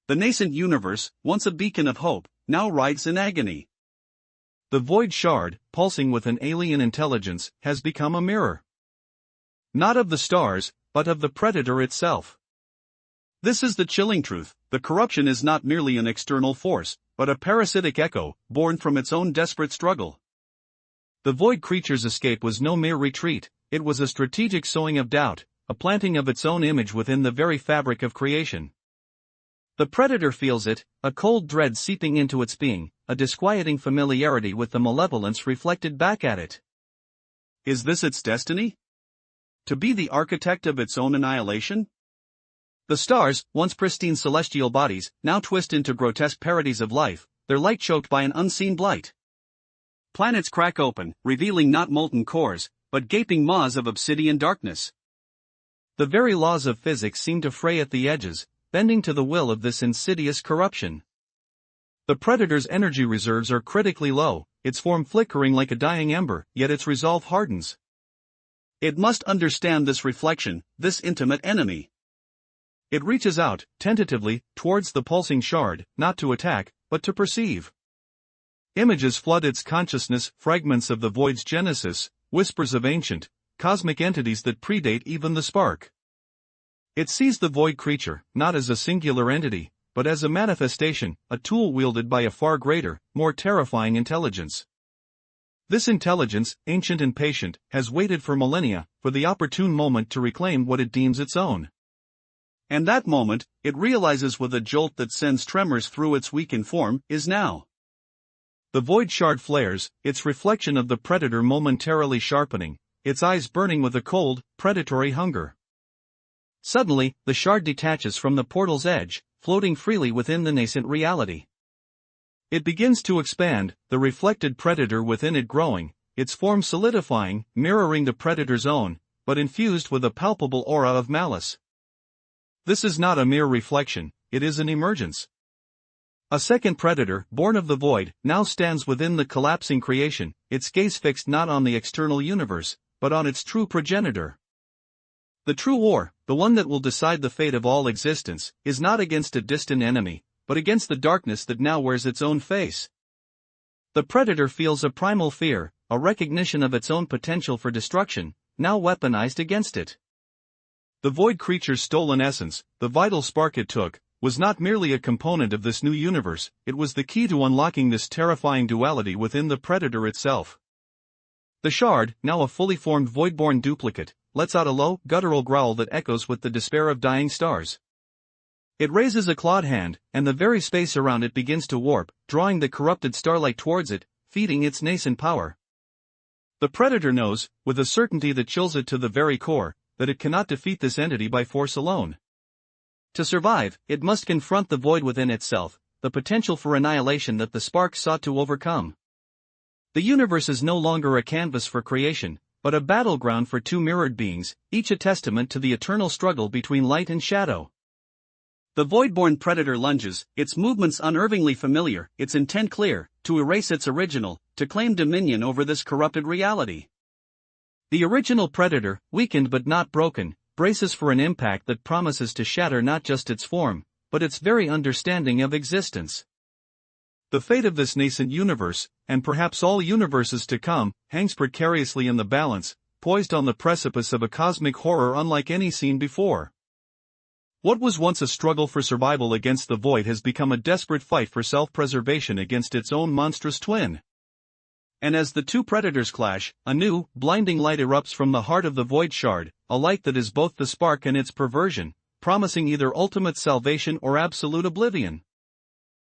The nascent universe, once a beacon of hope, now writhes in agony. The void shard, pulsing with an alien intelligence, has become a mirror. Not of the stars, but of the predator itself. This is the chilling truth: the corruption is not merely an external force, but a parasitic echo, born from its own desperate struggle. The void creature's escape was no mere retreat, it was a strategic sowing of doubt, a planting of its own image within the very fabric of creation. The predator feels it, a cold dread seeping into its being, a disquieting familiarity with the malevolence reflected back at it. Is this its destiny? To be the architect of its own annihilation? The stars, once pristine celestial bodies, now twist into grotesque parodies of life, their light choked by an unseen blight. Planets crack open, revealing not molten cores, but gaping maws of obsidian darkness. The very laws of physics seem to fray at the edges, bending to the will of this insidious corruption. The predator's energy reserves are critically low, its form flickering like a dying ember, yet its resolve hardens. It must understand this reflection, this intimate enemy. It reaches out, tentatively, towards the pulsing shard, not to attack, but to perceive. Images flood its consciousness, fragments of the void's genesis, whispers of ancient, cosmic entities that predate even the spark. It sees the void creature, not as a singular entity, but as a manifestation, a tool wielded by a far greater, more terrifying intelligence. This intelligence, ancient and patient, has waited for millennia, for the opportune moment to reclaim what it deems its own. And that moment, it realizes with a jolt that sends tremors through its weakened form, is now. The void shard flares, its reflection of the predator momentarily sharpening, its eyes burning with a cold, predatory hunger. Suddenly, the shard detaches from the portal's edge, floating freely within the nascent reality. It begins to expand, the reflected predator within it growing, its form solidifying, mirroring the predator's own, but infused with a palpable aura of malice. This is not a mere reflection, it is an emergence. A second predator, born of the void, now stands within the collapsing creation, its gaze fixed not on the external universe, but on its true progenitor. The true war, the one that will decide the fate of all existence, is not against a distant enemy, but against the darkness that now wears its own face. The predator feels a primal fear, a recognition of its own potential for destruction, now weaponized against it. The void creature's stolen essence, the vital spark it took, was not merely a component of this new universe, it was the key to unlocking this terrifying duality within the predator itself. The shard, now a fully formed void-born duplicate, lets out a low, guttural growl that echoes with the despair of dying stars. It raises a clawed hand, and the very space around it begins to warp, drawing the corrupted starlight towards it, feeding its nascent power. The predator knows, with a certainty that chills it to the very core, that it cannot defeat this entity by force alone. To survive, it must confront the void within itself, the potential for annihilation that the spark sought to overcome. The universe is no longer a canvas for creation, but a battleground for two mirrored beings, each a testament to the eternal struggle between light and shadow. The void-born predator lunges, its movements unnervingly familiar, its intent clear, to erase its original, to claim dominion over this corrupted reality. The original predator, weakened but not broken, braces for an impact that promises to shatter not just its form, but its very understanding of existence. The fate of this nascent universe, and perhaps all universes to come, hangs precariously in the balance, poised on the precipice of a cosmic horror unlike any seen before. What was once a struggle for survival against the void has become a desperate fight for self-preservation against its own monstrous twin. And as the two predators clash, a new, blinding light erupts from the heart of the void shard, a light that is both the spark and its perversion, promising either ultimate salvation or absolute oblivion.